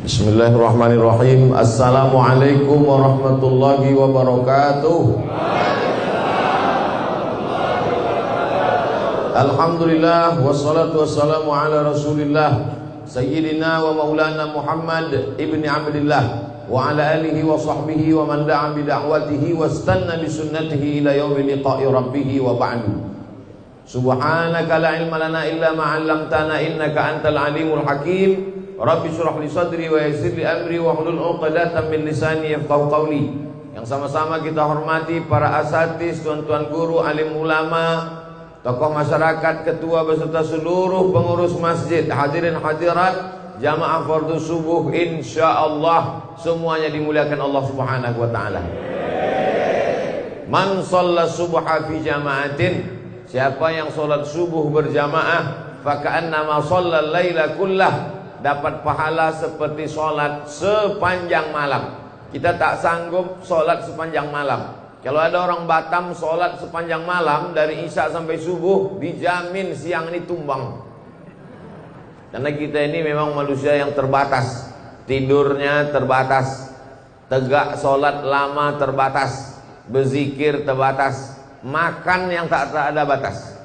Bismillahirrahmanirrahim. Assalamualaikum warahmatullahi wabarakatuh. Alhamdulillah wassalatu wassalamu ala Rasulillah Sayyidina wa maulana Muhammad ibni Abdillah wa ala alihi wa sahbihi wa man da'a bi da'watihi wastanna bi sunnatihi ila yaumi liqa'i rabbih wa ba'du. Subhanaka la ilma lana illa ma 'allamtana innaka antal alimul hakim. Rabbi syrah li sadri wa yassir li amri wa hlul 'uqdatam min lisani yafqahu qawli. Yang sama-sama kita hormati para asatiz, tuan-tuan guru, alim ulama, tokoh masyarakat, ketua beserta seluruh pengurus masjid, hadirin hadirat, jamaah fardhu subuh, insyaallah semuanya dimuliakan Allah Subhanahu wa taala. Man shalla subha fi jama'atin, siapa yang salat subuh berjamaah, fa ka'annama shalla laila kullah, dapat pahala seperti sholat sepanjang malam. Kita tak sanggup sholat sepanjang malam. Kalau ada orang Batam sholat sepanjang malam dari isya sampai subuh, dijamin siang ini tumbang. Karena kita ini memang manusia yang terbatas, tidurnya terbatas, tegak sholat lama terbatas, berzikir terbatas, makan yang tak ada batas.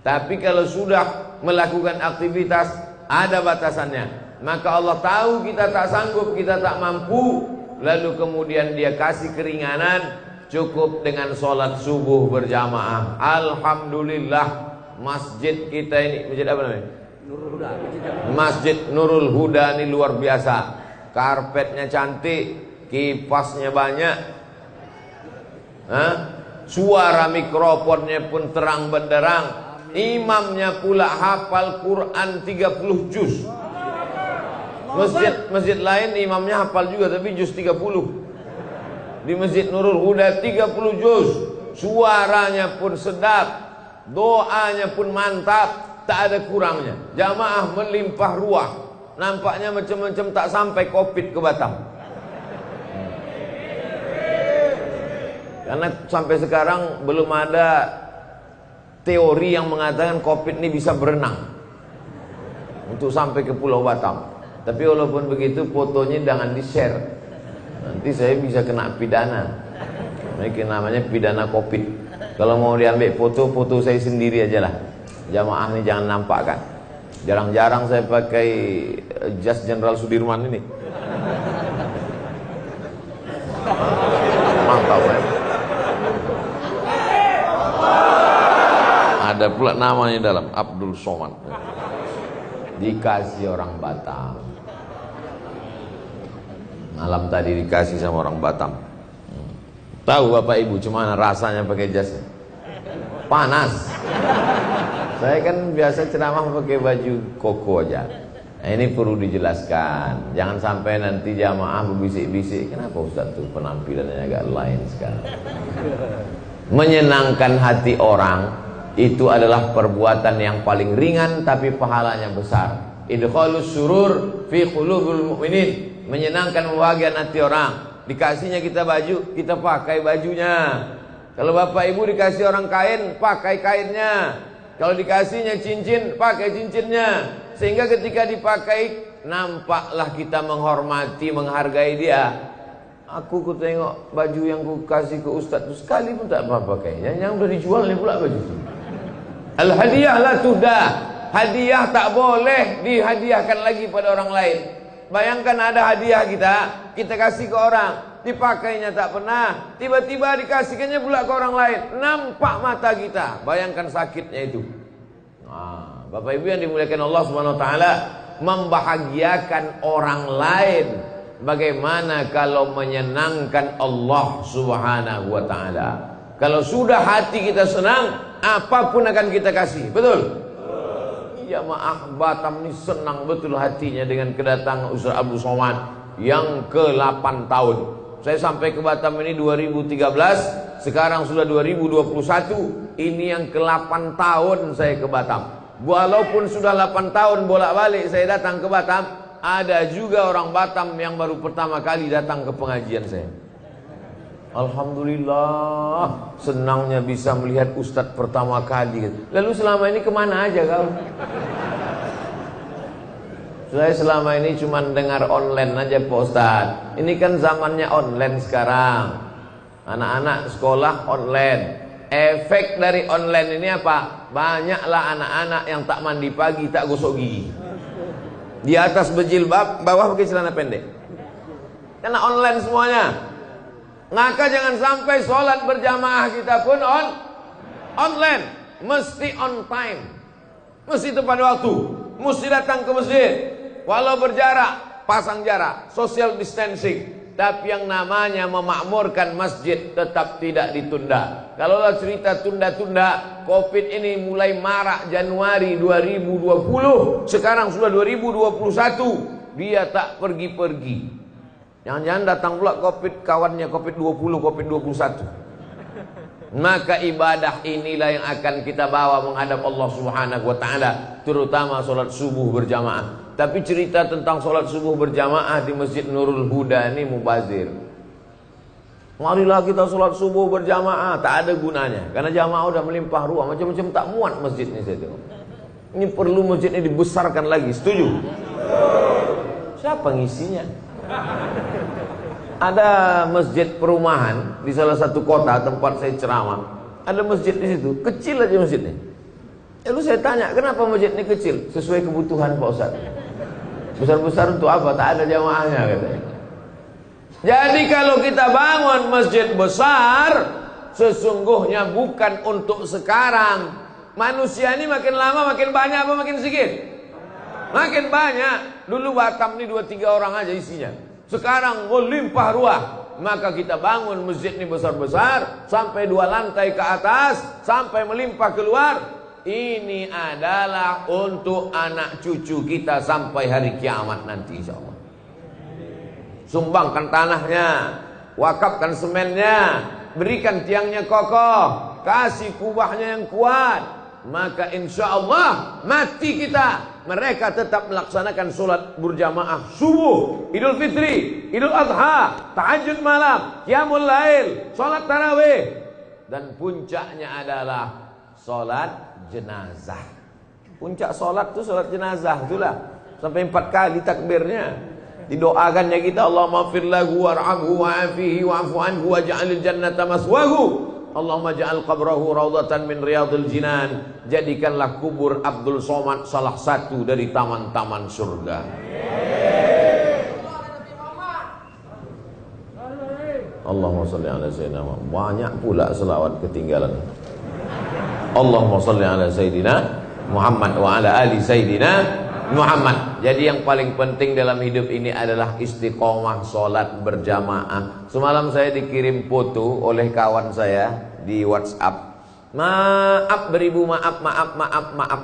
Tapi kalau sudah melakukan aktivitas ada batasannya, maka Allah tahu kita tak sanggup, kita tak mampu, lalu kemudian Dia kasih keringanan, cukup dengan sholat subuh berjamaah. Alhamdulillah, masjid kita ini, masjid apa namanya? Nurul Huda. Masjid Nurul Huda ini luar biasa. Karpetnya cantik, kipasnya banyak, suara mikrofonnya pun terang benderang. Imamnya pula hafal Quran 30 juz. Masjid lain imamnya hafal juga tapi juz 30. Di Masjid Nurul Huda 30 juz. Suaranya pun sedap, doanya pun mantap, tak ada kurangnya. Jamaah melimpah ruah. Nampaknya macam-macam tak sampai Covid ke Batam. Karena sampai sekarang belum ada teori yang mengatakan Covid ini bisa berenang untuk sampai ke Pulau Batam. Tapi walaupun begitu, fotonya jangan di-share. Nanti saya bisa kena pidana. Ini namanya pidana Covid. Kalau mau diambil foto saya sendiri aja lah. Jamaah ini jangan nampakkan. Jarang-jarang saya pakai jas Jenderal Sudirman ini. Mantap ya. Ada pula namanya dalam, Abdul Somad. Dikasih orang Batam. Malam tadi dikasih sama orang Batam. Tahu Bapak Ibu cuman rasanya pakai jasnya? Panas. Saya kan biasa ceramah pakai baju koko aja. Nah, ini perlu dijelaskan. Jangan sampai nanti jamaah berbisik-bisik, kenapa Ustaz tuh penampilannya agak lain sekarang. Menyenangkan hati orang itu adalah perbuatan yang paling ringan tapi pahalanya besar. Idkhalus surur fi qulubul mu'minin, menyenangkan membahagiakan hati orang. Dikasihnya kita baju, kita pakai bajunya. Kalau Bapak Ibu dikasih orang kain, pakai kainnya. Kalau dikasihnya cincin, pakai cincinnya. Sehingga ketika dipakai, nampaklah kita menghormati, menghargai dia. Aku tengok baju yang ku kasih ke Ustaz itu sekali pun tak apa pakainya. Yang udah dijual ni pula baju itu. Al-hadiah la tuhdah. Hadiah tak boleh dihadiahkan lagi pada orang lain. Bayangkan ada hadiah kita kasih ke orang, dipakainya tak pernah, tiba-tiba dikasihkannya pula ke orang lain, nampak mata kita. Bayangkan sakitnya itu. Nah, Bapak Ibu yang dimuliakan Allah Subhanahu wa taala, membahagiakan orang lain. Bagaimana kalau menyenangkan Allah Subhanahu wa taala? Kalau sudah hati kita senang, apapun akan kita kasih. Betul? Iya, maaf, Batam ini senang betul hatinya dengan kedatangan Ustaz Abdul Somad yang ke-8 tahun. Saya sampai ke Batam ini 2013, sekarang sudah 2021. Ini yang ke-8 tahun saya ke Batam. Walaupun sudah 8 tahun bolak-balik saya datang ke Batam, ada juga orang Batam yang baru pertama kali datang ke pengajian saya. Alhamdulillah, senangnya bisa melihat Ustadz pertama kali. Lalu selama ini kemana aja kau? Saya selama ini cuma dengar online aja Pak Ustaz. Ini kan zamannya online sekarang. Anak-anak sekolah online. Efek dari online ini apa? Banyaklah anak-anak yang tak mandi pagi, tak gosok gigi. Di atas berjilbab, bawah pakai celana pendek. Karena online semuanya. Maka jangan sampai sholat berjamaah kita pun online. Mesti on time. Mesti tepat waktu. Mesti datang ke masjid. Walau berjarak, pasang jarak, social distancing. Tapi yang namanya memakmurkan masjid tetap tidak ditunda. Kalau cerita tunda-tunda, Covid ini mulai marak Januari 2020. Sekarang sudah 2021. Dia tak pergi-pergi. Jangan-jangan datang pula Covid, kawannya Covid-20, Covid-21. Maka ibadah inilah yang akan kita bawa menghadap Allah Subhanahu wa ta'ala, terutama sholat subuh berjamaah. Tapi cerita tentang sholat subuh berjamaah di Masjid Nurul Huda ini mubazir. Marilah kita sholat subuh berjamaah, tak ada gunanya. Karena jamaah udah melimpah ruah, macam-macam tak muat masjid ini saya tengok. Ini perlu masjid ini dibesarkan lagi, setuju? Siapa ngisinya? Ada masjid perumahan di salah satu kota tempat saya ceramah. Ada masjid di situ, kecil aja masjidnya. Lalu saya tanya, kenapa masjid ini kecil? Sesuai kebutuhan Pak Ustaz. Besar-besar untuk apa? Tak ada jamaahnya katanya. Jadi kalau kita bangun masjid besar, sesungguhnya bukan untuk sekarang. Manusia ini makin lama makin banyak apa makin sedikit? Makin banyak. Dulu Batam ini 2-3 orang aja isinya. Sekarang melimpah ruah. Maka kita bangun masjid ini besar-besar, sampai 2 lantai ke atas, sampai melimpah keluar. Ini adalah untuk anak cucu kita sampai hari kiamat nanti insyaallah. Sumbangkan tanahnya, wakafkan semennya, berikan tiangnya kokoh, kasih kubahnya yang kuat. Maka insyaallah mati kita, mereka tetap melaksanakan sholat berjamaah subuh, Idul Fitri, Idul Adha, tahajud malam, qiyamul lail, sholat tarawih. Dan puncaknya adalah sholat jenazah. Puncak sholat itu sholat jenazah itulah. Sampai 4 kali takbirnya. Didoakannya kita, Allahumma fir lahu warhamhu wa'afihi wa'fu anhu waj'alil jannata maswahu. Allahumma ja'al qabrahu raudhatan min riyadil jinan. Jadikanlah kubur Abdul Somad salah satu dari taman-taman surga. Allahumma salli ala sayyidina Muhammad. Banyak pula selawat ketinggalan. Allahumma salli ala sayyidina Muhammad wa ala ali sayyidina Muhammad. Jadi yang paling penting dalam hidup ini adalah istiqomah sholat berjamaah. Semalam saya dikirim foto oleh kawan saya di WhatsApp. Maaf beribu maaf.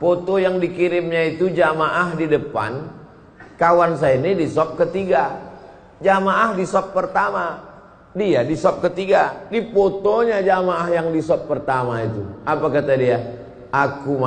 Foto yang dikirimnya itu jamaah di depan. Kawan saya ini di shop ketiga. Jamaah di shop pertama. Dia di shop ketiga. Di fotonya jamaah yang di shop pertama itu. Apa kata dia? Aku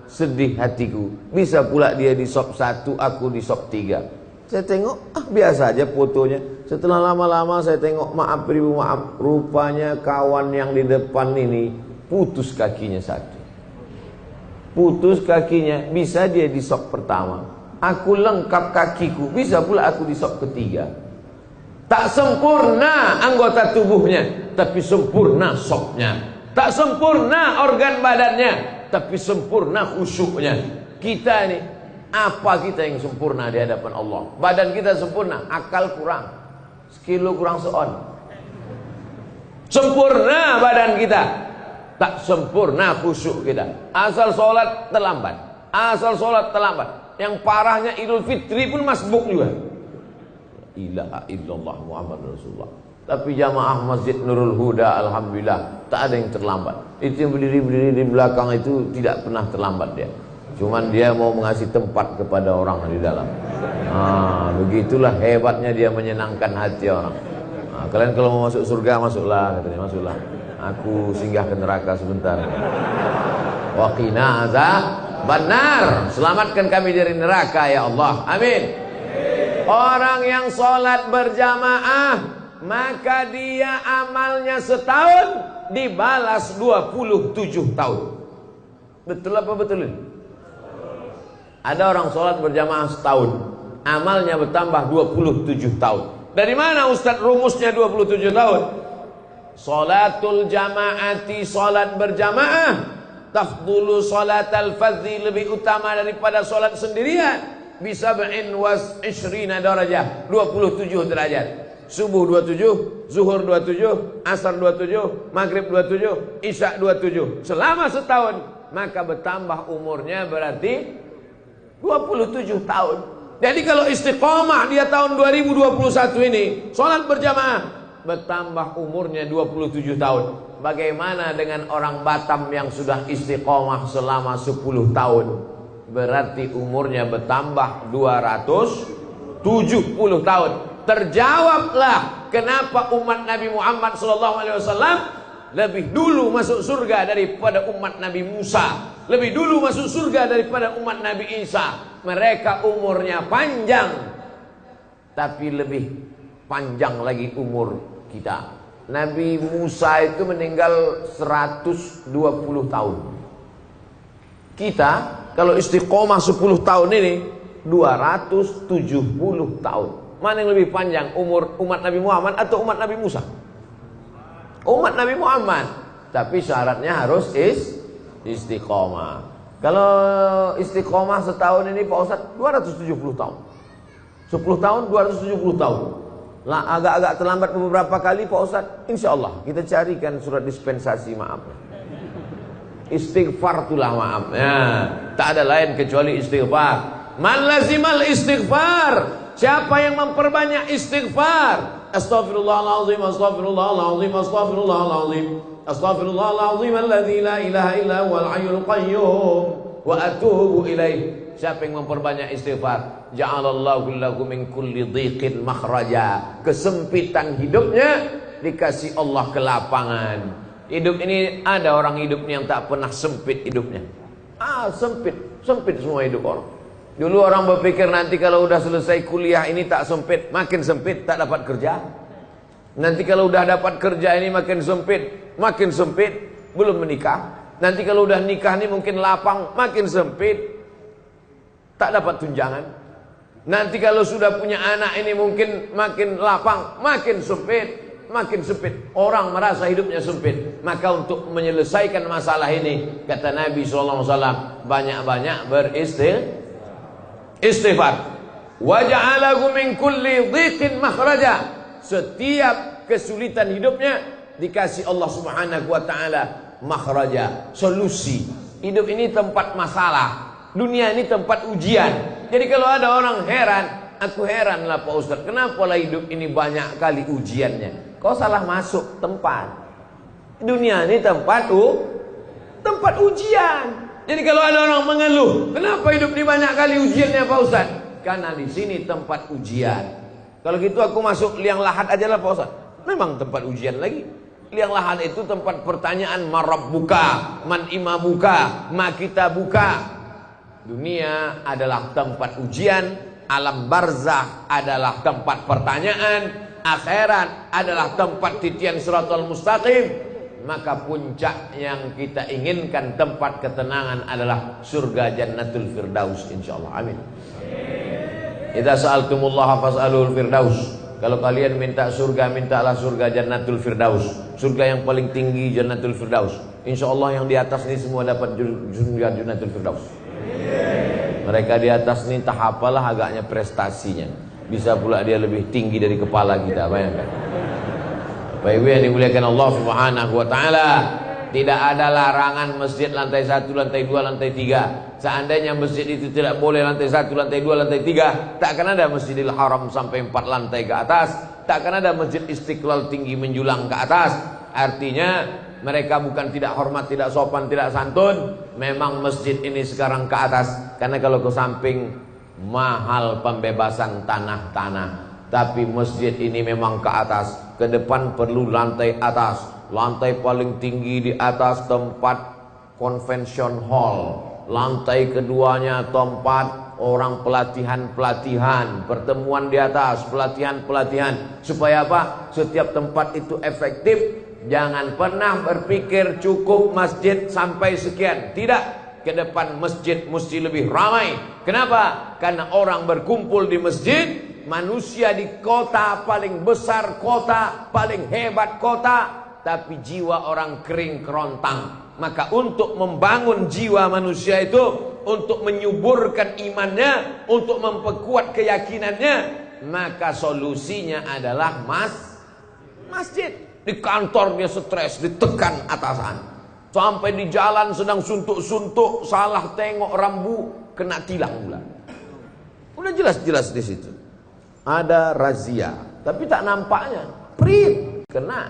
sedih hatiku. Bisa pula dia di shop 1, aku di shop 3. Saya tengok, biasa aja fotonya. Setelah lama-lama saya tengok, maaf beribu maaf. Rupanya kawan yang di depan ini putus kakinya 1. Putus kakinya, bisa dia di shop pertama. Aku lengkap kakiku, bisa pula aku di shop ketiga. Tak sempurna anggota tubuhnya, tapi sempurna shopnya. Tak sempurna organ badannya, tapi sempurna khusyuknya. Kita ini, apa kita yang sempurna di hadapan Allah? Badan kita sempurna, akal kurang, sekilo kurang seon. Sempurna badan kita, tak sempurna khusyuk kita. Asal sholat terlambat, Yang parahnya Idul Fitri pun masbuk juga. Ilaha illallah Muhammad Rasulullah. Tapi jamaah Masjid Nurul Huda alhamdulillah tak ada yang terlambat. Itu yang berdiri di belakang itu tidak pernah terlambat dia. Cuman dia mau mengasih tempat kepada orang di dalam. Begitulah hebatnya dia menyenangkan hati orang. Kalian kalau mau masuk surga masuklah katanya, masuklah. Aku singgah ke neraka sebentar. Wa qina azabannar. Selamatkan kami dari neraka ya Allah. Amin. Orang yang sholat berjamaah, maka dia amalnya setahun dibalas 27 tahun. Betul apa betul ini? Ada orang sholat berjamaah setahun, amalnya bertambah 27 tahun. Dari mana Ustaz rumusnya 27 tahun? Sholatul jamaati, sholat berjamaah, tafdulu sholatal fadzi, lebih utama daripada sholat sendirian. Bisa ba'in was ishrina darajah, 27 derajat. Subuh 27, zuhur 27, asar 27, maghrib 27, isya 27. Selama setahun, maka bertambah umurnya berarti 27 tahun. Jadi kalau istiqomah dia tahun 2021 ini, sholat berjamaah, bertambah umurnya 27 tahun. Bagaimana dengan orang Batam yang sudah istiqomah selama 10 tahun? Berarti umurnya bertambah 270 tahun. Terjawablah kenapa umat Nabi Muhammad SAW lebih dulu masuk surga daripada umat Nabi Musa, lebih dulu masuk surga daripada umat Nabi Isa. Mereka umurnya panjang, tapi lebih panjang lagi umur kita. Nabi Musa itu meninggal 120 tahun. Kita kalau istiqomah 10 tahun ini 270 tahun. Mana yang lebih panjang, umur umat Nabi Muhammad atau umat Nabi Musa? Umat Nabi Muhammad. Tapi syaratnya harus istiqomah. Kalau istiqomah setahun ini Pak Ustadz 270 tahun. 10 tahun 270 tahun. Lah agak-agak terlambat beberapa kali Pak Ustadz. Insyaallah kita carikan surat dispensasi maaf. Istighfar itulah maaf. Ya, tak ada lain kecuali istighfar. Man lazimal istighfar. Siapa yang memperbanyak istighfar? Astaghfirullahalazim, astaghfirullahalazim, astaghfirullahalazim, astaghfirullahalazim alladzi la ilaha illa huwal hayyul qayyum wa atubu ilaih. Siapa yang memperbanyak istighfar, ja'alallahu lahu min kulli dhiqin makhraja. Kesempitan hidupnya dikasih Allah kelapangan. Hidup ini ada orang hidupnya yang tak pernah sempit hidupnya. Sempit semua hidup orang. Dulu orang berpikir nanti kalau udah selesai kuliah ini tak sempit, makin sempit, tak dapat kerja. Nanti kalau udah dapat kerja ini makin sempit, belum menikah. Nanti kalau udah nikah ini mungkin lapang, makin sempit, tak dapat tunjangan. Nanti kalau sudah punya anak ini mungkin makin lapang, makin sempit. Orang merasa hidupnya sempit. Maka untuk menyelesaikan masalah ini, kata Nabi SAW, banyak-banyak istighfar. Wa ja'alahu min kulli dhiqin makhraja. Setiap kesulitan hidupnya dikasih Allah Subhanahu wa taala makhraja, solusi. Hidup ini tempat masalah, dunia ini tempat ujian. Jadi kalau ada orang heran, aku heranlah Pak Ustaz, kenapa lah hidup ini banyak kali ujiannya? Kau salah masuk tempat. Dunia ini tempat ujian. Jadi kalau ada orang mengeluh, kenapa hidup ini banyak kali ujiannya Pak Ustaz? Karena di sini tempat ujian. Kalau gitu aku masuk liang lahat aja lah Pak Ustaz. Memang tempat ujian lagi. Liang lahat itu tempat pertanyaan, marabbuka, man imamuka, ma kita buka. Dunia adalah tempat ujian, alam barzakh adalah tempat pertanyaan, akhirat adalah tempat titian siratal mustaqim. Maka puncak yang kita inginkan, tempat ketenangan adalah surga jannatul firdaus insyaallah. Amin. Idza sa'altumullaha fas'alul firdaus. Kalau kalian minta surga, mintalah surga jannatul firdaus. Surga yang paling tinggi jannatul firdaus. Insyaallah yang di atas ini semua dapat surga jannatul firdaus. Mereka di atas ini tak apalah agaknya prestasinya. Bisa pula dia lebih tinggi dari kepala kita, bayangkan. Bapak Ibu yang dimuliakan Allah Subhanahu wa taala, tidak ada larangan masjid lantai 1, lantai 2, lantai 3. Seandainya masjid itu tidak boleh lantai 1, lantai 2, lantai 3, tak akan ada Masjidil Haram sampai 4 lantai ke atas, tak akan ada Masjid Istiqlal tinggi menjulang ke atas. Artinya mereka bukan tidak hormat, tidak sopan, tidak santun. Memang masjid ini sekarang ke atas, karena kalau ke samping mahal pembebasan tanah-tanah. Tapi masjid ini memang ke atas. Ke depan perlu lantai atas. Lantai paling tinggi di atas tempat convention hall. Lantai keduanya tempat orang pelatihan-pelatihan. Pertemuan di atas, pelatihan-pelatihan. Supaya apa? Setiap tempat itu efektif. Jangan pernah berpikir cukup masjid sampai sekian. Tidak. ke depan masjid mesti lebih ramai. Kenapa? Karena orang berkumpul di masjid. Manusia di kota paling besar kota, paling hebat kota, tapi jiwa orang kering kerontang. Maka untuk membangun jiwa manusia itu, untuk menyuburkan imannya, untuk memperkuat keyakinannya, maka solusinya adalah masjid. Di kantor dia stres, ditekan atasan. Sampai di jalan sedang suntuk-suntuk, salah tengok rambu, kena tilang pula. Udah jelas-jelas di situ. Ada razia, tapi tak nampaknya. Prit, kena.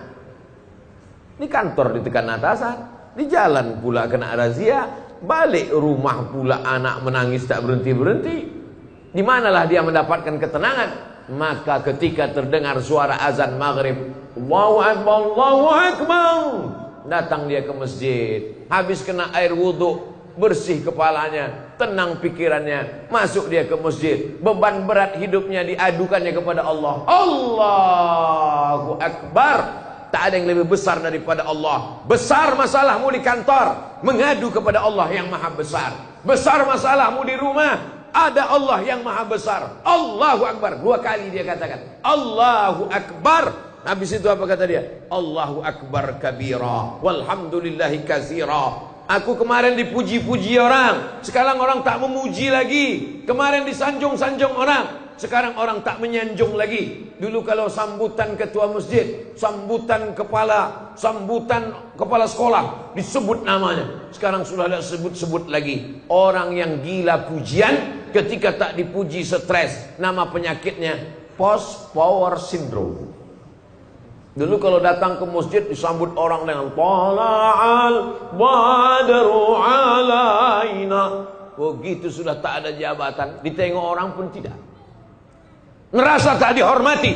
Di kantor ditekan atasan, di jalan pula kena razia, balik rumah pula anak menangis tak berhenti-berhenti. Di manalah dia mendapatkan ketenangan? Maka ketika terdengar suara azan maghrib, Allahu Akbar, Allahu Akbar, datang dia ke masjid. Habis kena air wudhu, bersih kepalanya, tenang pikirannya, masuk dia ke masjid. Beban berat hidupnya diadukannya kepada Allah. Allahu Akbar. Tak ada yang lebih besar daripada Allah. Besar masalahmu di kantor, mengadu kepada Allah yang maha besar. Besar masalahmu di rumah, ada Allah yang maha besar. Allahu Akbar. 2 kali dia katakan Allahu Akbar. Habis itu apa kata dia? Allahu Akbar kabira, walhamdulillahi katsira. Aku kemarin dipuji-puji orang, sekarang orang tak memuji lagi. Kemarin disanjung-sanjung orang, sekarang orang tak menyanjung lagi. Dulu kalau sambutan ketua masjid, sambutan kepala sekolah, disebut namanya. Sekarang sudah tidak sebut-sebut lagi. Orang yang gila pujian, ketika tak dipuji stres. Nama penyakitnya post power syndrome. Dulu kalau datang ke masjid disambut orang dengan Tala'al badru alaina. Begitu sudah tak ada jabatan, ditengok orang pun tidak. Ngerasa tak dihormati.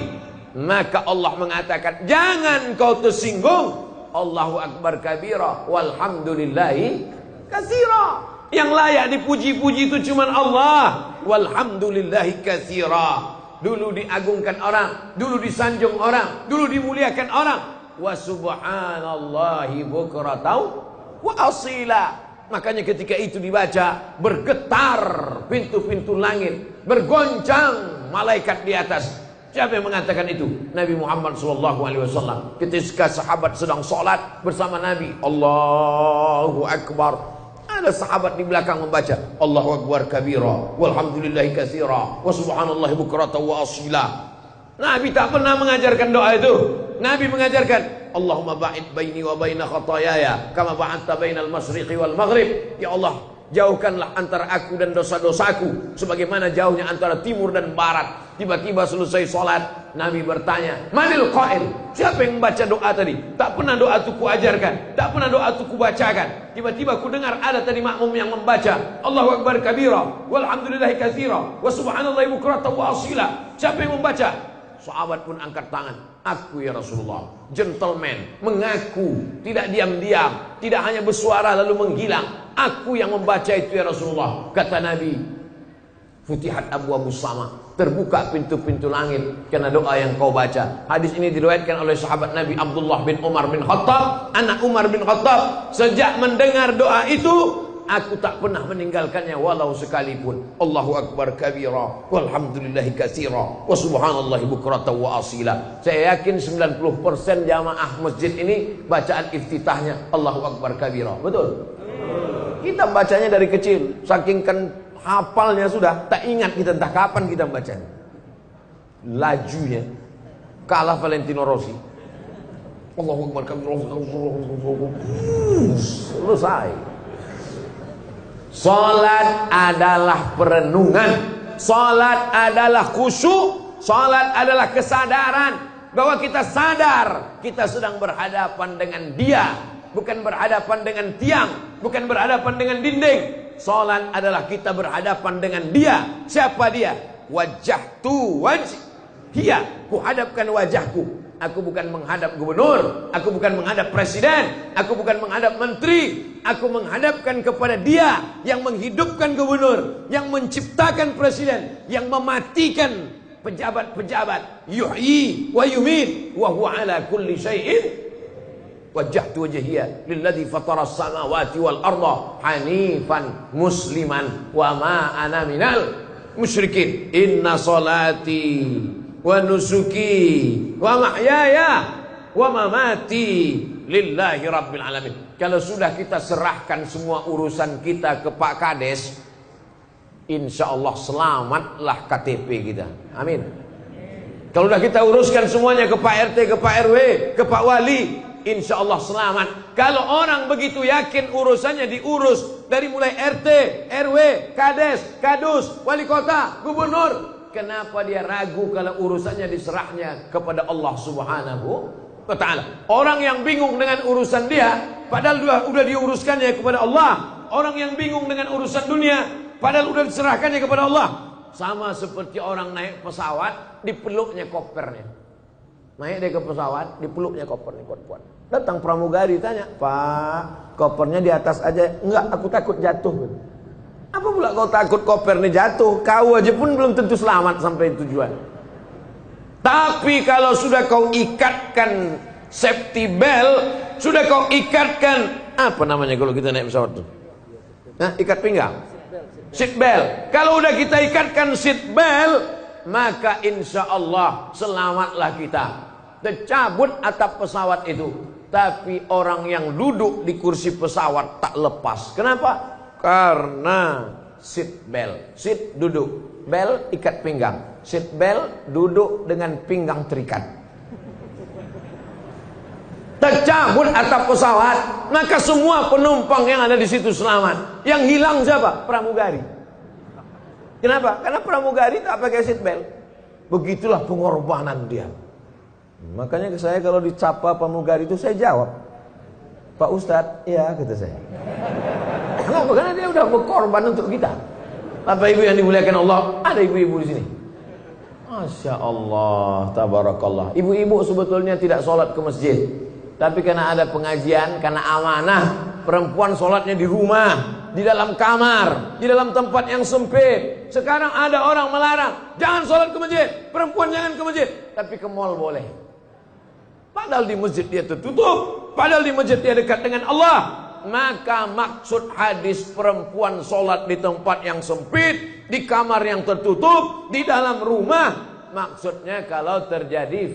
Maka Allah mengatakan, jangan kau tersinggung. Allahu Akbar kabira, walhamdulillahi katsira. Yang layak dipuji-puji itu cuma Allah. Walhamdulillahi katsira. Dulu diagungkan orang, dulu disanjung orang, dulu dimuliakan orang. Wa subhanallahi bukratan wa asila. Makanya ketika itu dibaca, bergetar pintu-pintu langit, bergoncang malaikat di atas. Siapa yang mengatakan itu? Nabi Muhammad SAW. Ketika sahabat sedang sholat bersama Nabi, Allahu Akbar, ada sahabat di belakang membaca Allahu Akbar kabira, walhamdulillahi katsira, wa subhanallahi bukratan wa asila. Nabi tak pernah mengajarkan doa itu. Nabi mengajarkan Allahumma ba'id baini wa baina khataayaya kama ba'adta bainal masyriqi wal maghrib. Ya Allah, jauhkanlah antara aku dan dosa-dosaku sebagaimana jauhnya antara timur dan barat. Tiba-tiba selesai sholat, Nabi bertanya, manil qail? Siapa yang membaca doa tadi? Tak pernah doa itu kuajarkan, tak pernah doa itu kubacakan. Tiba-tiba ku dengar ada tadi makmum yang membaca Allahu Akbar kabira, walhamdulillahi katsira, wa subhanallahi bukratan wa asila. Siapa yang membaca? Sahabat pun angkat tangan. Aku ya Rasulullah. Gentleman, mengaku, tidak diam-diam, tidak hanya bersuara lalu menghilang. Aku yang membaca itu ya Rasulullah. Kata Nabi, futihat abwaabus sama, terbuka pintu-pintu langit karena doa yang kau baca. Hadis ini diriwayatkan oleh sahabat Nabi Abdullah bin Umar bin Khattab, anak Umar bin Khattab. Sejak mendengar doa itu, aku tak pernah meninggalkannya walau sekalipun. Allahu Akbar kabira, walhamdulillahi katsira, wa subhanallahi bukratan wa asila. Saya yakin 90% jamaah masjid ini bacaan iftitahnya Allahu Akbar kabira. Betul? Kita bacanya dari kecil, saking kan hafalnya sudah, tak ingat kita entah kapan kita bacanya. Lajunya kalah Valentino Rossi. Allahu Akbar kabira, selesai. Salat adalah perenungan, salat adalah khusyuk, salat adalah kesadaran bahwa kita sadar kita sedang berhadapan dengan Dia, bukan berhadapan dengan tiang, bukan berhadapan dengan dinding. Salat adalah kita berhadapan dengan Dia. Siapa Dia? Wajjahtu wajhiya, ku hadapkan wajahku. Aku bukan menghadap gubernur, aku bukan menghadap presiden, aku bukan menghadap menteri. Aku menghadapkan kepada Dia yang menghidupkan gubernur, yang menciptakan presiden, yang mematikan pejabat-pejabat. Yuhyi wa yumit wa huwa ala kulli syai'in Wajjahtu wajhiya lilladzi fataras samawati wal arda hanifan musliman wa ma ana minal musyrikin. Inna salati wa nusuki wa mahyaya wa mamati lillahi rabbil alamin. Kalau sudah kita serahkan semua urusan kita ke Pak Kades, insya Allah selamatlah KTP kita. Amin. Kalau sudah kita uruskan semuanya ke Pak RT, ke Pak RW, ke Pak Wali, insya Allah selamat. Kalau orang begitu yakin urusannya diurus dari mulai RT, RW, Kades, Kadus, Wali Kota, Gubernur, kenapa dia ragu kalau urusannya diserahnya kepada Allah Subhanahu wa ta'ala? Orang yang bingung dengan urusan dia, padahal sudah diuruskannya kepada Allah. Orang yang bingung dengan urusan dunia, padahal sudah diserahkannya kepada Allah. Sama seperti orang naik pesawat, dipeluknya kopernya. Naik dia ke pesawat, dipeluknya kopernya kuat-kuat. Datang pramugari tanya, Pak, kopernya di atas aja. Enggak, aku takut jatuh. Apa pula kau takut koper ini jatuh? Kau aja pun belum tentu selamat sampai tujuan. Tapi kalau sudah kau ikatkan safety belt, sudah kau ikatkan, apa namanya kalau kita naik pesawat tuh? Nah, ikat pinggang. Seat belt. Kalau udah kita ikatkan seat belt, maka insya Allah selamatlah kita. Tercabut atap pesawat itu, tapi orang yang duduk di kursi pesawat tak lepas. Kenapa? Karena seat belt. Seat duduk, belt ikat pinggang. Seat belt duduk dengan pinggang terikat. Tercabut atap pesawat, maka semua penumpang yang ada di situ selamat. Yang hilang siapa? Pramugari. Kenapa? Karena pramugari tak pakai seat belt. Begitulah pengorbanan dia. Makanya ke saya kalau dicapa pramugari itu saya jawab, Pak Ustadz, iya kata saya. Kenapa? Karena dia udah berkorban untuk kita. Bapak ibu yang dimuliakan Allah, ada ibu-ibu di sini. Masya Allah, tabarakallah. Ibu-ibu sebetulnya tidak sholat ke masjid, tapi karena ada pengajian, karena amanah, perempuan sholatnya di rumah, di dalam kamar, di dalam tempat yang sempit. Sekarang ada orang melarang, jangan sholat ke masjid, perempuan jangan ke masjid, tapi ke mall boleh. Padahal di masjid dia tertutup, padahal di masjid dia dekat dengan Allah. Maka maksud hadis perempuan sholat di tempat yang sempit, di kamar yang tertutup, di dalam rumah, maksudnya kalau terjadi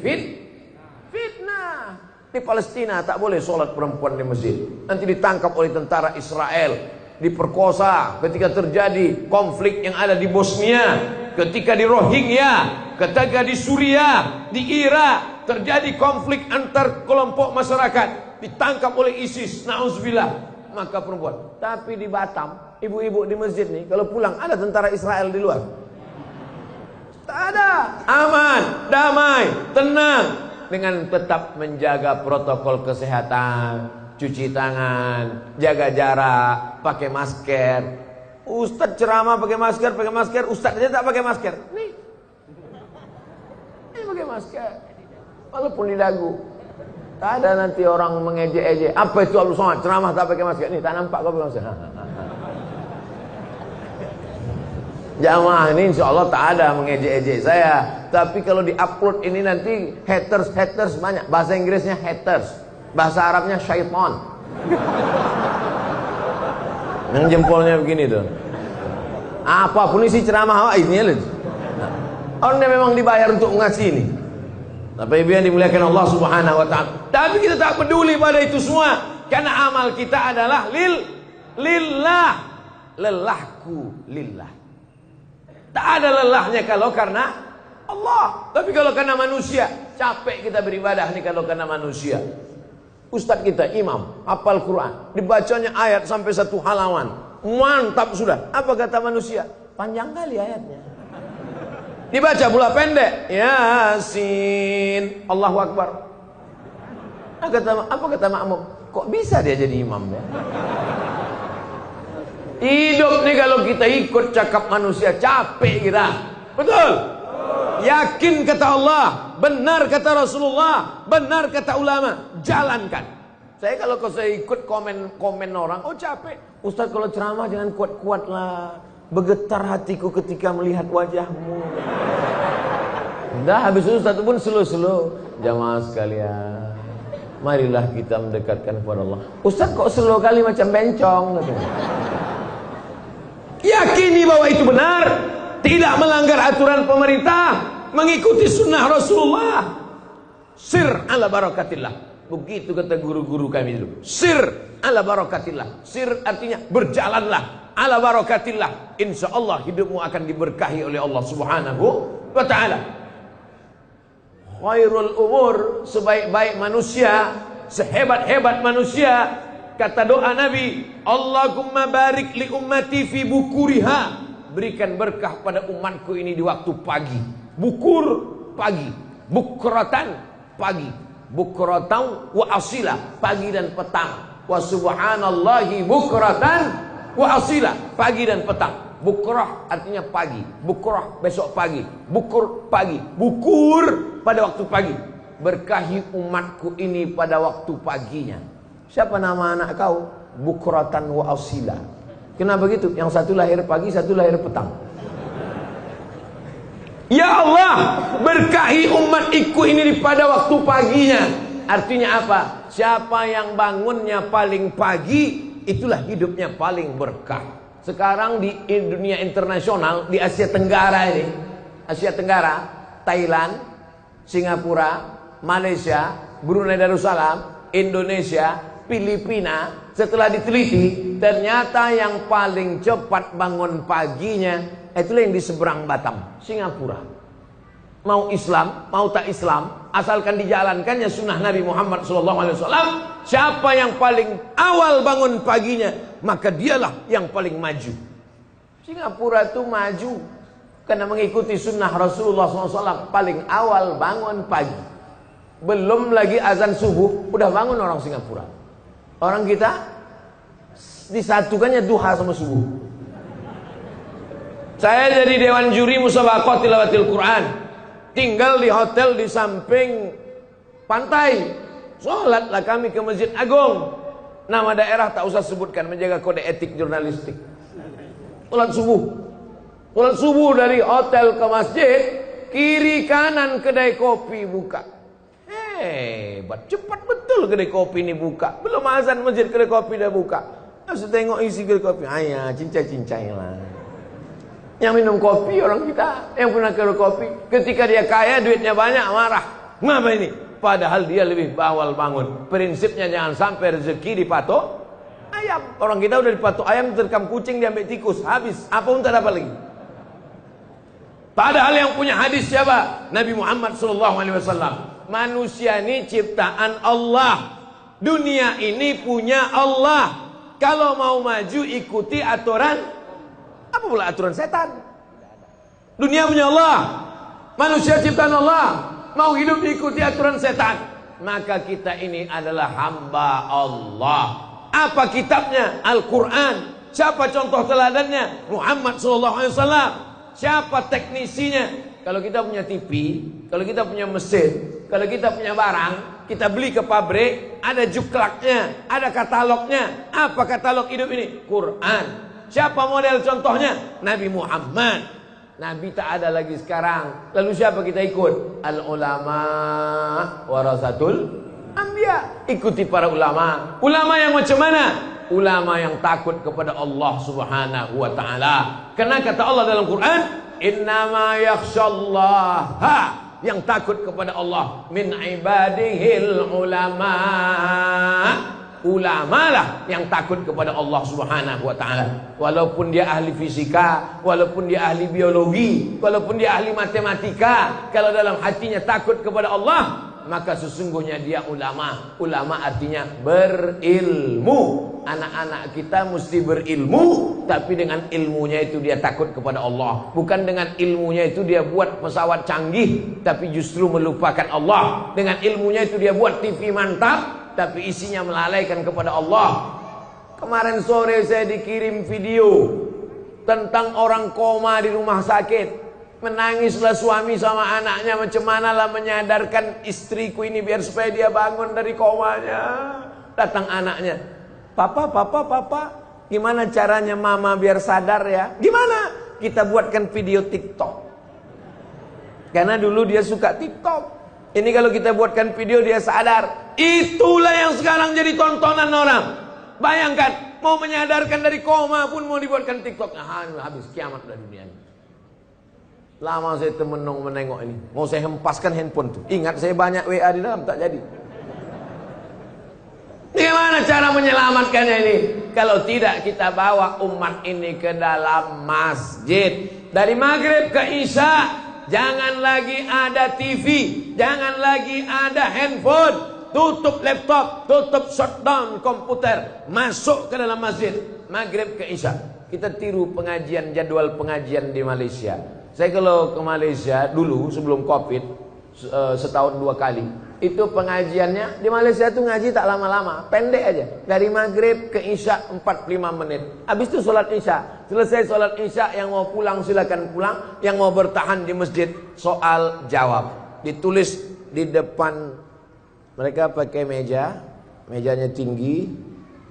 fitnah. Di Palestina tak boleh sholat perempuan di masjid. Nanti ditangkap oleh tentara Israel, diperkosa. Ketika terjadi konflik yang ada di Bosnia, ketika di Rohingya, ketika di Suriah, di Irak, terjadi konflik antar kelompok masyarakat, ditangkap oleh ISIS, na'udzubillah, maka perempuan. Tapi di Batam, ibu-ibu di masjid nih, kalau pulang ada tentara Israel di luar, tak ada, aman, damai, tenang, dengan tetap menjaga protokol kesehatan, cuci tangan, jaga jarak, pakai masker. Ustadz ceramah pakai masker, ustadz aja tak pakai masker. Nih pakai masker, walaupun di dagu. Tak ada nanti orang mengejek-ejek. Apa itu Abdul Somad ceramah tak pakai masker? Nih tak nampak kau pakai masker. Jamaah ini insya Allah tak ada mengejek-ejek saya. Tapi kalau di-upload ini nanti haters banyak. Bahasa Inggrisnya haters, bahasa Arabnya syaitan. Yang jempolnya begini tuh. Apapun isi ceramah ini ya. Orang yang memang dibayar untuk ngasih ini. Tapi ibu yang dimuliakan Allah Subhanahu wa ta'ala. Tapi kita tak peduli pada itu semua, karena amal kita adalah lillah. Lelahku lillah. Tak ada lelahnya kalau karena Allah. Tapi kalau karena manusia, capek kita beribadah nih kalau karena manusia. Ustadz kita imam, hafal Quran, dibacanya ayat sampai 1 halaman, mantap sudah. Apa kata manusia? Panjang kali ayatnya. Dibaca pula pendek, Yasin, Allahu Akbar. Apa kata makmum? Kok bisa dia jadi imam ya? Hidup nih kalau kita ikut cakap manusia, capek kita. Betul? Yakin kata Allah, benar kata Rasulullah, benar kata ulama, jalankan. Kalau saya ikut komen orang, oh capek. Ustaz kalau ceramah jangan kuat-kuat lah, bergetar hatiku ketika melihat wajahmu. Dah habis itu Ustaz pun slow-slow. Jamaah sekalian, marilah kita mendekatkan kepada Allah. Ustaz kok slow kali macam bencong katanya. Yakini bahwa itu benar, tidak melanggar aturan pemerintah, mengikuti sunnah Rasulullah. Sir ala barakatillah. Begitu kata guru-guru kami dulu. Sir ala barakatillah. Sir artinya berjalanlah ala barakatillah. Insya Allah hidupmu akan diberkahi oleh Allah Subhanahu wa ta'ala. Khairul umur, sebaik-baik manusia, sehebat-hebat manusia, kata doa Nabi, Allahumma barik li ummati fi bukuriha. Berikan berkah pada umatku ini di waktu pagi. Bukur pagi, bukratan pagi, bukratan wa asila pagi dan petang. Wa subhanallahi bukratan wa asila pagi dan petang. Bukrah artinya pagi, bukrah besok pagi, bukur pagi, bukur pada waktu pagi. Berkahi umatku ini pada waktu paginya. Siapa nama anak kau? Bukratan wa asila. Kenapa begitu? Yang satu lahir pagi, satu lahir petang. Ya Allah, berkahi umatku ini pada waktu paginya. Artinya apa? Siapa yang bangunnya paling pagi, itulah hidupnya paling berkah. Sekarang di dunia internasional, di Asia Tenggara ini, Asia Tenggara, Thailand, Singapura, Malaysia, Brunei Darussalam, Indonesia, Filipina, setelah diteliti, ternyata yang paling cepat bangun paginya, itulah yang di seberang Batam, Singapura. Mau Islam, mau tak Islam, asalkan dijalankannya sunnah Nabi Muhammad SAW. Siapa yang paling awal bangun paginya, maka dialah yang paling maju. Singapura itu maju karena mengikuti sunnah Rasulullah SAW. Paling awal bangun pagi, belum lagi azan subuh, udah bangun orang Singapura. Orang kita disatukannya duha sama subuh. Saya jadi dewan juri musabaqah tilawatil Quran, tinggal di hotel di samping pantai. Sholatlah kami ke Masjid Agung. Nama daerah tak usah sebutkan, menjaga kode etik jurnalistik. Sholat subuh dari hotel ke masjid, kiri kanan kedai kopi buka. Hebat, cepat betul kedai kopi ini buka. Belum azan masjid kedai kopi dah buka. Harus tengok isi kedai kopi. Ayah, cincai-cincai lah. Yang minum kopi orang kita, yang pernah kedai kopi, ketika dia kaya duitnya banyak marah. Ngapa ini? Padahal dia lebih awal bangun. Prinsipnya jangan sampai rezeki dipatok ayam. Orang kita udah dipatok ayam, terkam kucing, diambil tikus, habis. Apa pun tak dapat lagi. Padahal yang punya hadis siapa? Nabi Muhammad SAW. Manusia ini ciptaan Allah. Dunia ini punya Allah. Kalau mau maju ikuti aturan. Apa pula aturan setan? Dunia punya Allah, manusia ciptaan Allah. Mau hidup diikuti aturan setan, maka kita ini adalah hamba Allah. Apa kitabnya? Al-Quran. Siapa contoh teladannya? Muhammad SAW. Siapa teknisinya? Kalau kita punya TV, kalau kita punya mesin, kalau kita punya barang, kita beli ke pabrik, ada juklaknya, ada katalognya. Apa katalog hidup ini? Quran. Siapa model contohnya? Nabi Muhammad. Nabi tak ada lagi sekarang. Lalu siapa kita ikut? Al-ulama warasatul anbiya. Ikuti para ulama. Ulama yang macam mana? Ulama yang takut kepada Allah Subhanahu wa ta'ala. Karena kata Allah dalam Quran, innama yakhshallaha, yang takut kepada Allah min ibadihil ulama. Ulama lah yang takut kepada Allah Subhanahu wa ta'ala. Walaupun dia ahli fisika, walaupun dia ahli biologi, walaupun dia ahli matematika, kalau dalam hatinya takut kepada Allah, maka sesungguhnya dia ulama. Ulama artinya berilmu. Anak-anak kita mesti berilmu, tapi dengan ilmunya itu dia takut kepada Allah. Bukan dengan ilmunya itu dia buat pesawat canggih, tapi justru melupakan Allah. Dengan ilmunya itu dia buat TV mantap, tapi isinya melalaikan kepada Allah. Kemarin sore saya dikirim video tentang orang koma di rumah sakit. Menangislah suami sama anaknya, macam mana lah menyadarkan istriku ini biar supaya dia bangun dari komanya. Datang anaknya, papa, gimana caranya mama biar sadar ya? Gimana? Kita buatkan video TikTok. Karena dulu dia suka TikTok. Ini kalau kita buatkan video dia sadar. Itulah yang sekarang jadi tontonan orang. Bayangkan, mau menyadarkan dari koma pun mau dibuatkan TikTok. Nah, habis kiamat dari dunia ini. Lama saya menengok ini. Mau saya hempaskan handphone tuh. Ingat saya banyak WA di dalam, tak jadi. Bagaimana cara menyelamatkannya ini? Kalau tidak kita bawa umat ini ke dalam masjid. Dari maghrib ke isya, jangan lagi ada TV, jangan lagi ada handphone. Tutup laptop, tutup shutdown komputer, masuk ke dalam masjid. Maghrib ke isya. Kita tiru pengajian, jadwal pengajian di Malaysia. Saya kalau ke Malaysia dulu sebelum Covid, setahun 2 kali. Itu pengajiannya di Malaysia tuh ngaji tak lama-lama, pendek aja. Dari maghrib ke isya 45 menit. Habis itu sholat isya. Selesai sholat isya, yang mau pulang silakan pulang. Yang mau bertahan di masjid, soal jawab. Ditulis di depan, mereka pakai meja, mejanya tinggi.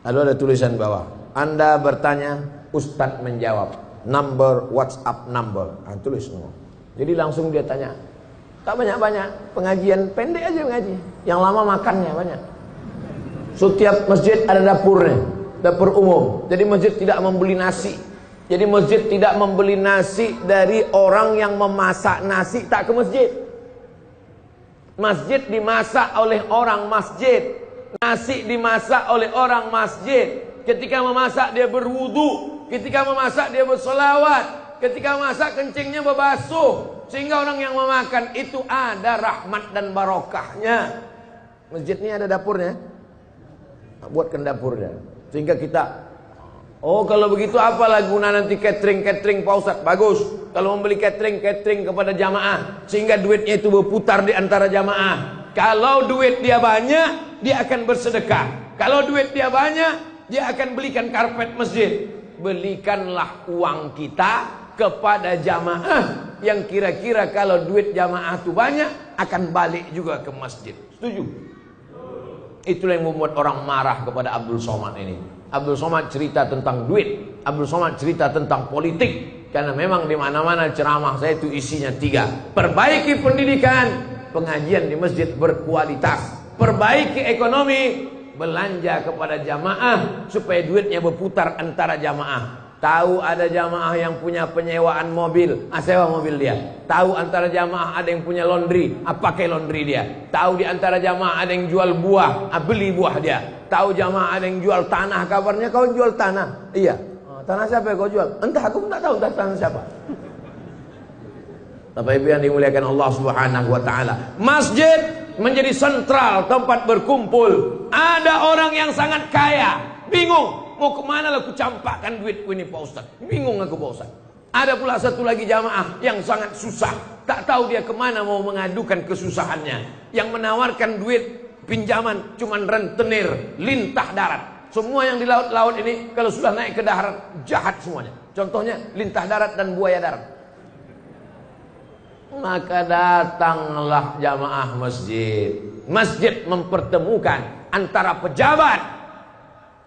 Lalu ada tulisan bawah, Anda bertanya, Ustadz menjawab. Number, WhatsApp number. Nah, tulis semua. Jadi langsung dia tanya. Tak banyak-banyak, pengajian pendek aja mengaji. Yang lama makannya banyak. Setiap masjid ada dapurnya, dapur umum. Jadi masjid tidak membeli nasi. Jadi masjid tidak membeli nasi dari orang yang memasak nasi tak ke masjid. Masjid dimasak oleh orang masjid. Nasi dimasak oleh orang masjid. Ketika memasak dia berwudu, ketika memasak dia bersolawat, ketika memasak kencingnya berbasuh. Sehingga orang yang memakan itu ada rahmat dan barokahnya. Masjid ini ada dapurnya. Buatkan dapurnya. Sehingga kita, oh kalau begitu apalah guna nanti catering Pak Ustadz. Bagus. Kalau membeli catering kepada jamaah. Sehingga duitnya itu berputar di antara jamaah. Kalau duit dia banyak, dia akan bersedekah. Kalau duit dia banyak, dia akan belikan karpet masjid. Belikanlah uang kita kepada jamaah yang kira-kira kalau duit jamaah itu banyak akan balik juga ke masjid. Setuju? Itulah yang membuat orang marah kepada Abdul Somad ini. Abdul Somad cerita tentang duit, Abdul Somad cerita tentang politik. Karena memang di mana-mana ceramah saya itu isinya 3. Perbaiki pendidikan, pengajian di masjid berkualitas. Perbaiki ekonomi, belanja kepada jamaah supaya duitnya berputar antara jamaah. Tahu ada jamaah yang punya penyewaan mobil, sewa mobil dia. Tahu antara jamaah ada yang punya laundry, pakai laundry dia. Tahu di antara jamaah ada yang jual buah, beli buah dia. Tahu jamaah ada yang jual tanah, kabarnya kau jual tanah. Iya. Tanah siapa yang kau jual? Entah, aku tak tahu tanah siapa. Bapak Ibu yang dimuliakan Allah Subhanahu wa taala. Masjid menjadi sentral tempat berkumpul. Ada orang yang sangat kaya, bingung mau kemana lah aku campakkan duitku ini Pak Ustaz. Bingung aku Pak Ustaz. Ada pula satu lagi jamaah yang sangat susah. Tak tahu dia kemana mau mengadukan kesusahannya. Yang menawarkan duit pinjaman cuman rentenir, lintah darat. Semua yang di laut-laut ini kalau sudah naik ke darat jahat semuanya. Contohnya lintah darat dan buaya darat. Maka datanglah jamaah masjid. Masjid mempertemukan antara pejabat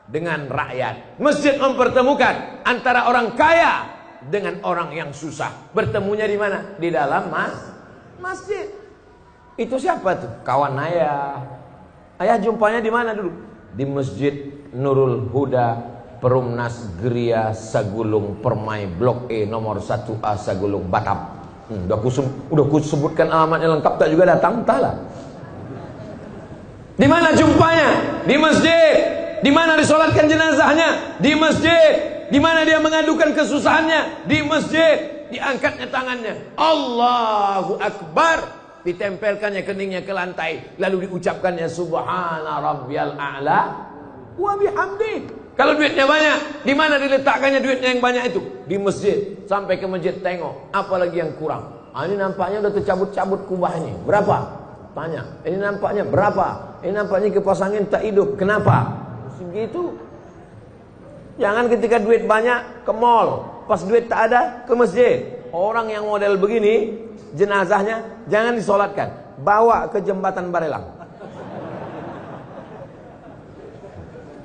dengan rakyat. Masjid mempertemukan antara orang kaya dengan orang yang susah. Bertemunya di mana? Di dalam masjid. Itu siapa tuh? Kawan ayah. Ayah jumpanya di mana dulu? Di Masjid Nurul Huda, Perumnas Geria Sagulung Permai Blok E nomor 1A Sagulung Batam. Udah kusebutkan alamatnya lengkap, tak juga datang, entahlah. Di mana jumpanya? Di masjid. Di mana disolatkan jenazahnya? Di masjid. Di mana dia mengadukan kesusahannya? Di masjid. Diangkatnya tangannya, Allahu Akbar. Ditempelkannya keningnya ke lantai, lalu diucapkannya Subhana Rabbiyal A'la wa bihamdi. Kalau duitnya banyak, di mana diletakkannya duitnya yang banyak itu? Di masjid. Sampai ke masjid tengok, apalagi yang kurang. Ini nampaknya udah tercabut-cabut kubah ini. Berapa? Tanya. Ini nampaknya berapa? Ini nampaknya kipas angin tak hidup. Kenapa? Segitu. Jangan ketika duit banyak ke mall, pas duit tak ada ke masjid. Orang yang model begini, jenazahnya jangan disolatkan, bawa ke jembatan Barelang.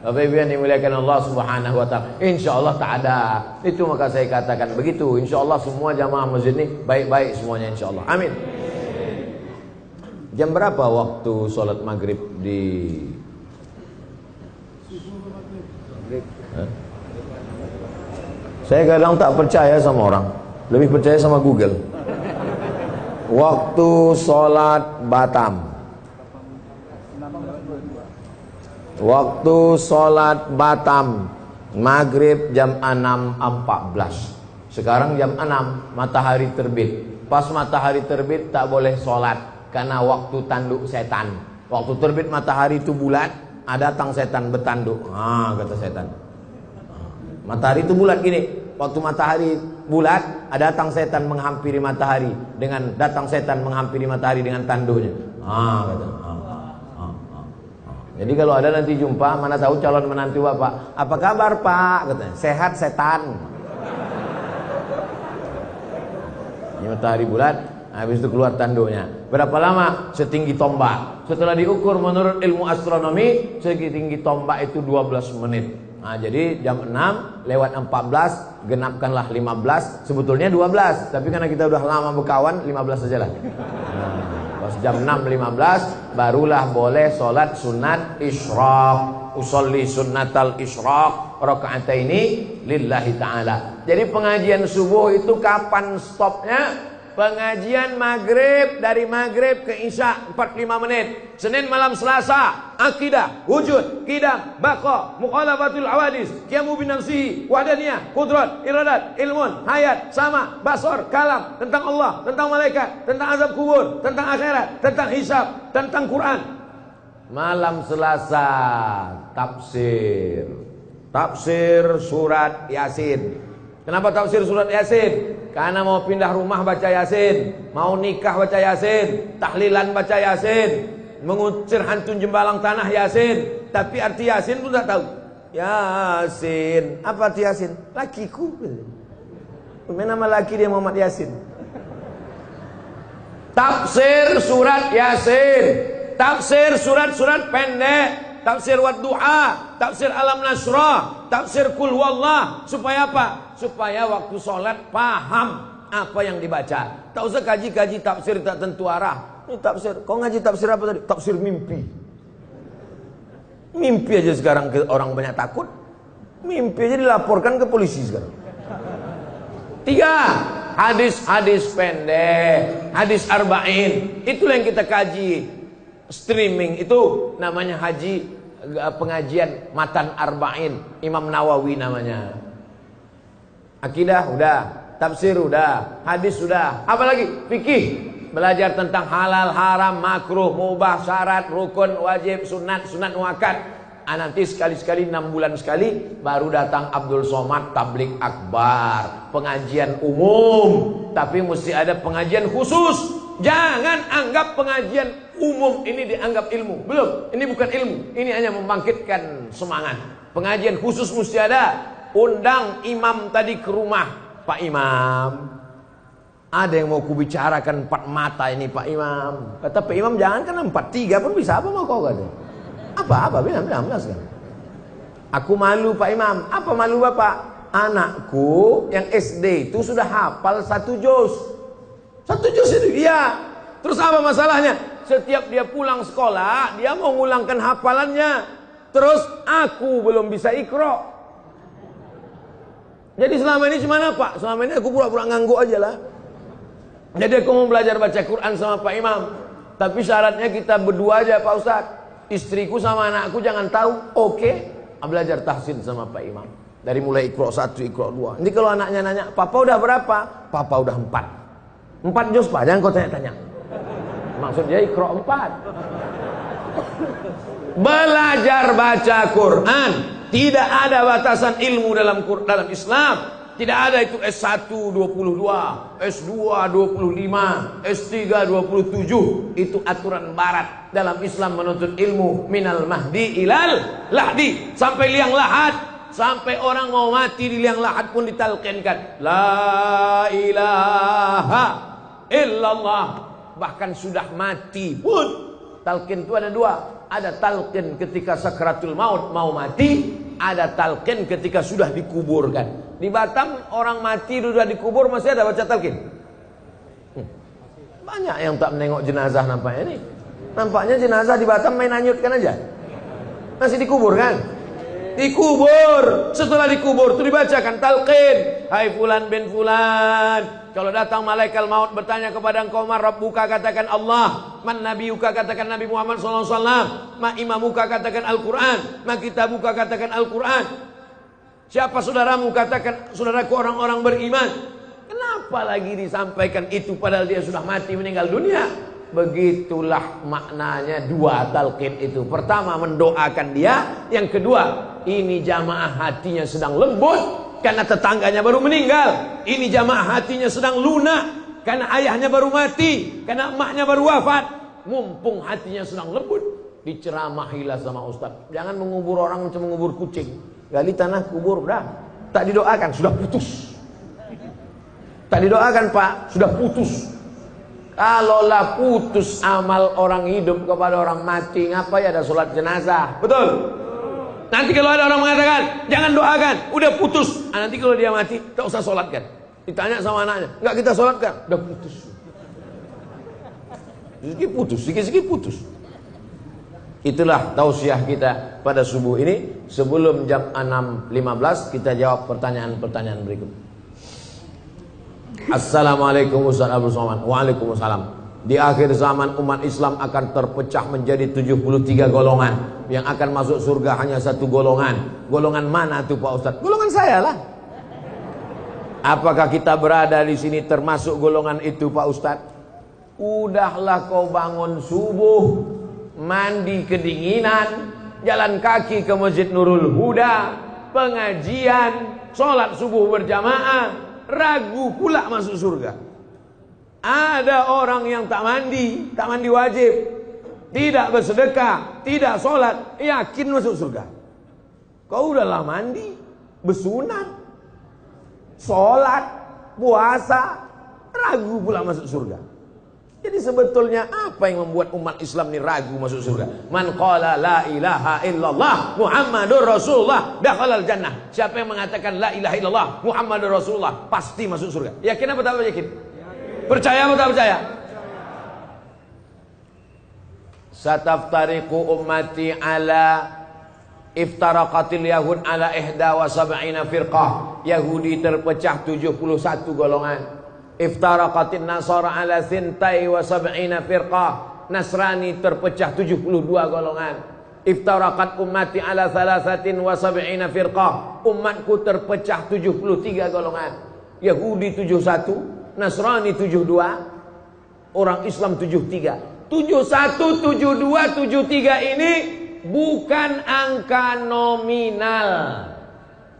Bapak Ibu yang dimuliakan Allah Subhanahu wa taala, insyaallah tak ada. Itu maka saya katakan begitu. Insyaallah semua jamaah masjid ini baik-baik semuanya insyaallah. Amin. Jam berapa waktu sholat maghrib di Saya kadang tak percaya sama orang, lebih percaya sama Google. Waktu sholat Batam, waktu sholat Batam maghrib jam 6.14. Sekarang jam 6 matahari terbit. Pas matahari terbit tak boleh sholat karena waktu tanduk setan. Waktu terbit matahari itu bulat, datang setan bertanduk. Kata setan, matahari itu bulat gini. Waktu matahari bulat, datang setan menghampiri matahari dengan dengan tanduknya. Kata. Jadi kalau ada nanti jumpa, mana tahu calon menantu bapak, apa kabar pak? Katanya, sehat setan. Ini matahari bulat, habis itu keluar tanduknya. Berapa lama? Setinggi tombak. Setelah diukur menurut ilmu astronomi, setinggi tombak itu 12 menit. Jadi jam 6 lewat 14, genapkanlah 15. Sebetulnya 12, tapi karena kita udah lama berkawan, 15 saja lah. Pas jam 6.15 barulah boleh sholat sunat isyraq. Usolli sunnatal isyraq raka'ataini lillahi ta'ala. Jadi pengajian subuh itu kapan stopnya? Pengajian maghrib, dari maghrib ke isya 45 menit. Senin malam Selasa akidah, wujud, qidam, baqa, mukhalafatul awadis, qiyamu bin nafsi, wahdaniyah, qudrat, iradat, ilmun, hayat, sama, basar, kalam, tentang Allah, tentang malaikat, tentang azab kubur, tentang akhirat, tentang hisab, tentang Quran. Malam Selasa tafsir surat Yasin. Kenapa tafsir surat Yasin? Karena mau pindah rumah baca Yasin, mau nikah baca Yasin, tahlilan baca Yasin, mengusir hantu jembalang tanah Yasin. Tapi arti Yasin pun tak tahu. Yasin, apa arti Yasin? Lakiku. Nama laki dia Muhammad Yasin. Tafsir surat Yasin, tafsir surat-surat pendek, tafsir Wadduha, tafsir Alam Nasrah, tafsir Qul Huwallah. Supaya apa? Supaya waktu sholat paham apa yang dibaca. Tak usah kaji-kaji tafsir tak tentu arah. Ini tafsir, kau ngaji tafsir apa tadi? Tafsir mimpi. Mimpi aja sekarang orang banyak takut. Mimpi aja dilaporkan ke polisi sekarang. 3. Hadis-hadis pendek, hadis arba'in. Itulah yang kita kaji. Streaming itu namanya pengajian matan arba'in, Imam Nawawi namanya. Akidah udah, tafsir udah, hadis udah, apalagi fikih, belajar tentang halal, haram, makruh, mubah, syarat, rukun, wajib, sunat, sunat muakkad. Nanti sekali-sekali 6 bulan sekali baru datang Abdul Somad tablik akbar, pengajian umum, tapi mesti ada pengajian khusus. Jangan anggap pengajian umum ini dianggap ilmu. Belum, ini bukan ilmu, ini hanya membangkitkan semangat. Pengajian khusus mesti ada. Undang imam tadi ke rumah. Pak Imam, ada yang mau kubicarakan 4 mata ini Pak Imam. Kata Pak Imam, jangan kan 4, 3 pun bisa. Apa mau kau kata? Apa bilang sekarang. Aku malu Pak Imam. Apa malu Bapak? Anakku yang SD itu sudah hafal 1 juz. 1 juz itu iya. Terus apa masalahnya? Setiap dia pulang sekolah, dia mau ngulangkan hafalannya. Terus aku belum bisa iqra. Jadi selama ini cuma apa? Selama ini aku pura-pura ngangguk aja lah. Jadi aku mau belajar baca Quran sama Pak Imam. Tapi syaratnya kita berdua aja Pak Ustadz. Istriku sama anakku jangan tahu. Oke. Belajar tahsin sama Pak Imam. Dari mulai iqra 1, iqra 2. Nanti kalau anaknya nanya, Papa udah berapa? Papa udah 4. 4 juz Pak, jangan kau tanya-tanya. Maksudnya iqra 4. Belajar baca Quran. Tidak ada batasan ilmu dalam Islam. Tidak ada itu S1 22, S2 25, S3 27. Itu aturan barat. Dalam Islam menuntut ilmu minal mahdi ilal lahdi. Sampai liang lahat. Sampai orang mau mati di liang lahat pun ditalqinkan la ilaha illallah. Bahkan sudah mati pun talqin itu ada 2. Ada talqin ketika sakratul maut mau mati, ada talqin ketika sudah dikuburkan. Di Batam orang mati sudah dikubur masih ada baca talqin. Banyak yang tak menengok jenazah nampaknya ini. Nampaknya jenazah di Batam main hanyutkan aja. Masih dikubur kan? Dikubur. Setelah dikubur itu dibacakan talqin. Hai fulan bin fulan, kalau datang malaikat maut bertanya kepada engkau, man rabbuka, katakan Allah. Man nabiyuka, katakan Nabi Muhammad SAW. Ma imamuka, katakan Al-Quran. Ma kitabuka, katakan Al-Quran. Siapa saudaramu, katakan saudaraku orang-orang beriman. Kenapa lagi disampaikan itu padahal dia sudah mati, meninggal dunia? Begitulah maknanya dua talqin itu. Pertama mendoakan dia, yang kedua ini jamaah hatinya sedang lembut karena tetangganya baru meninggal. Ini jamaah hatinya sedang lunak karena ayahnya baru mati, karena emaknya baru wafat. Mumpung hatinya sedang lembut, diceramahilah sama ustaz. Jangan mengubur orang macam mengubur kucing. Gali tanah kubur, dah. Tak didoakan, sudah putus. Tak didoakan Pak, sudah putus. Kalaulah putus amal orang hidup kepada orang mati, ngapain ada sholat jenazah? Betul? Nanti kalau ada orang mengatakan jangan doakan, udah putus. Nanti kalau dia mati, tak usah sholatkan. Ditanya sama anaknya, enggak kita sholatkan, udah putus. Sikit putus, sikit-sikit putus. Itulah tausiah kita pada subuh ini. Sebelum jam 6.15 kita jawab pertanyaan-pertanyaan berikut. Assalamualaikum Ustaz Abdul Somad. Waalaikumsalam. Di akhir zaman umat Islam akan terpecah menjadi 73 golongan. Yang akan masuk surga hanya satu golongan. Golongan mana tuh Pak Ustaz? Golongan saya lah. Apakah kita berada di sini termasuk golongan itu Pak Ustaz? Udahlah kau bangun subuh, mandi kedinginan, jalan kaki ke Masjid Nurul Huda, pengajian, sholat subuh berjamaah, ragu pula masuk surga. Ada orang yang tak mandi wajib, tidak bersedekah, tidak sholat, yakin masuk surga. Kau udahlah mandi, bersunat, sholat, puasa, ragu pula masuk surga. Jadi sebetulnya apa yang membuat umat Islam ini ragu masuk surga? Man qala la ilaha illallah Muhammadur Rasulullah dakhalal jannah. Siapa yang mengatakan la ilaha illallah Muhammadur Rasulullah pasti masuk surga. Yakin apa tak yakin? Percaya apa tak percaya? Sataftariqu ummati ala iftaraqatil yahud ala 71 firqah. Yahudi terpecah 71 golongan. Iftaraqatin nasara ala 72 firqah. Nasrani terpecah 72 golongan. Iftaraqat ummati ala 73 firqah. Umatku terpecah 73 golongan. Yahudi 71, Nasrani 72, orang Islam 73. 71, 72, 73 ini bukan angka nominal,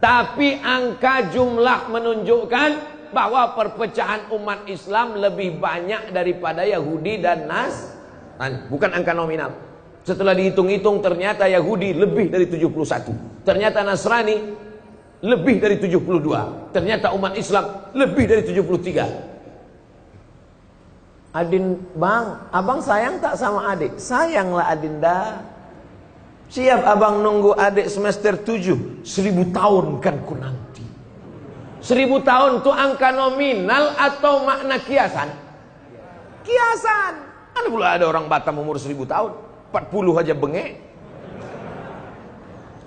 tapi angka jumlah menunjukkan bahwa perpecahan umat Islam lebih banyak daripada Yahudi dan Nasrani. Bukan angka nominal. Setelah dihitung-hitung ternyata Yahudi lebih dari 71. Ternyata Nasrani lebih dari 72. Ternyata umat Islam lebih dari 73. Adin, bang, abang sayang tak sama adik? Sayanglah Adinda. Siap abang nunggu adik semester 7. 1000 tahun kan ku nanti. 1000 tahun itu angka nominal atau makna kiasan? Kiasan. Mana pula ada orang Batam umur 1000 tahun? 40 aja bengek.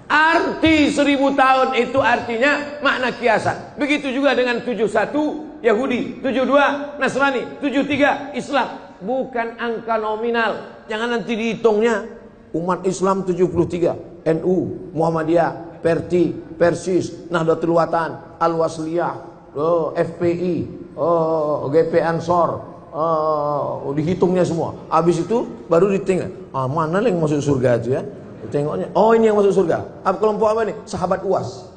Arti 1000 tahun itu artinya makna kiasan. Begitu juga dengan 71 Yahudi, 72 Nasrani, 73 Islam. Bukan angka nominal. Jangan nanti dihitungnya umat Islam 73, NU, Muhammadiyah, Perti, Persis, Nahdlatul Watan, Al-Wasliyah, FPI, GP Ansor, dihitungnya semua. Habis itu baru ditinggal. Mana yang masuk surga itu ya? Tengoknya, oh ini yang masuk surga. Apa kelompok apa nih? Sahabat UAS.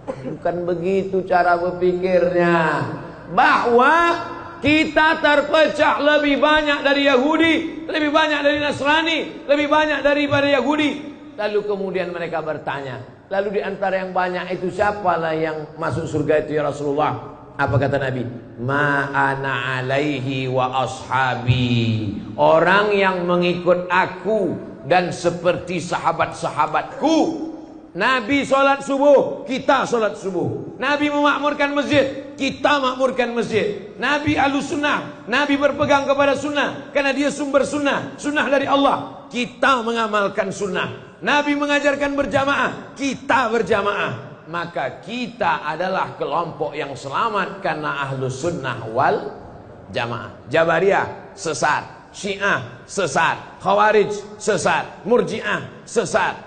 Bukan begitu cara berpikirnya. Bahwa kita terpecah lebih banyak dari Yahudi, lebih banyak dari Nasrani, lebih banyak daripada Yahudi. Lalu kemudian mereka bertanya, lalu di antara yang banyak itu siapalah yang masuk surga itu ya Rasulullah? Apa kata Nabi? Ma ana alaihi wa ashabi. Orang yang mengikut aku dan seperti sahabat-sahabatku. Nabi sholat subuh, kita sholat subuh. Nabi memakmurkan masjid, kita makmurkan masjid. Nabi ahlus sunnah, Nabi berpegang kepada sunnah karena dia sumber sunnah, sunnah dari Allah. Kita mengamalkan sunnah. Nabi mengajarkan berjamaah, kita berjamaah. Maka kita adalah kelompok yang selamat karena ahlus sunnah wal jamaah. Jabariyah sesat, Syiah sesat, Khawarij sesat, Murji'ah sesat,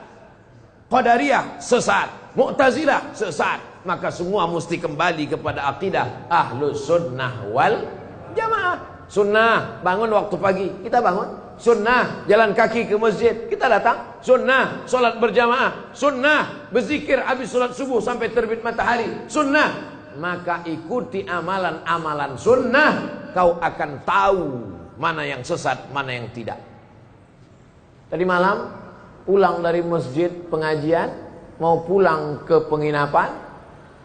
Qadariyah sesat, Mu'tazilah sesat. Maka semua mesti kembali kepada akidah ahlus sunnah wal jamaah. Sunnah bangun waktu pagi, kita bangun. Sunnah jalan kaki ke masjid, kita datang. Sunnah solat berjamaah. Sunnah berzikir habis solat subuh sampai terbit matahari. Sunnah. Maka ikuti amalan-amalan sunnah, kau akan tahu mana yang sesat, mana yang tidak. Tadi malam pulang dari masjid pengajian, mau pulang ke penginapan,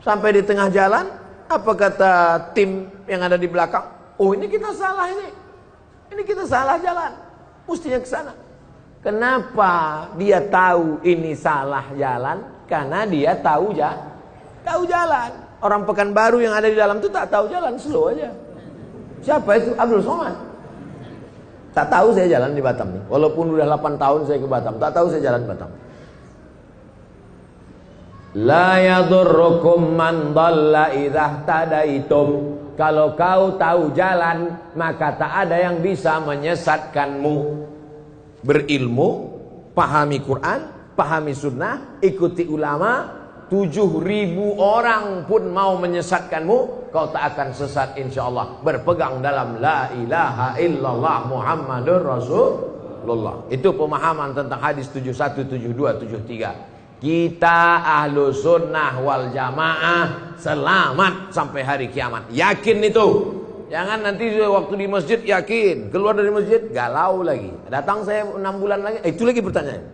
sampai di tengah jalan, apa kata tim yang ada di belakang? Oh, ini kita salah ini kita salah jalan, mestinya ke sana. Kenapa dia tahu ini salah jalan? Karena dia tahu jalan. Orang Pekanbaru yang ada di dalam itu tak tahu jalan, slow aja. Siapa itu? Abdul Somad. Tak tahu saya jalan di Batam nih. Walaupun udah 8 tahun saya ke Batam, tak tahu saya jalan di Batam. La yadurrukum man dhalla idza tadaitum. Kalau kau tahu jalan, maka tak ada yang bisa menyesatkanmu. Berilmu, pahami Quran, pahami sunnah, ikuti ulama. 7.000 orang pun mau menyesatkanmu, kau tak akan sesat insyaallah. Berpegang dalam la ilaha illallah Muhammadur Rasulullah. Itu pemahaman tentang hadis 71, 72, 73. Kita ahlu sunnah wal jamaah selamat sampai hari kiamat. Yakin itu. Jangan nanti waktu di masjid yakin, keluar dari masjid galau lagi. Datang saya 6 bulan lagi, itu lagi pertanyaan.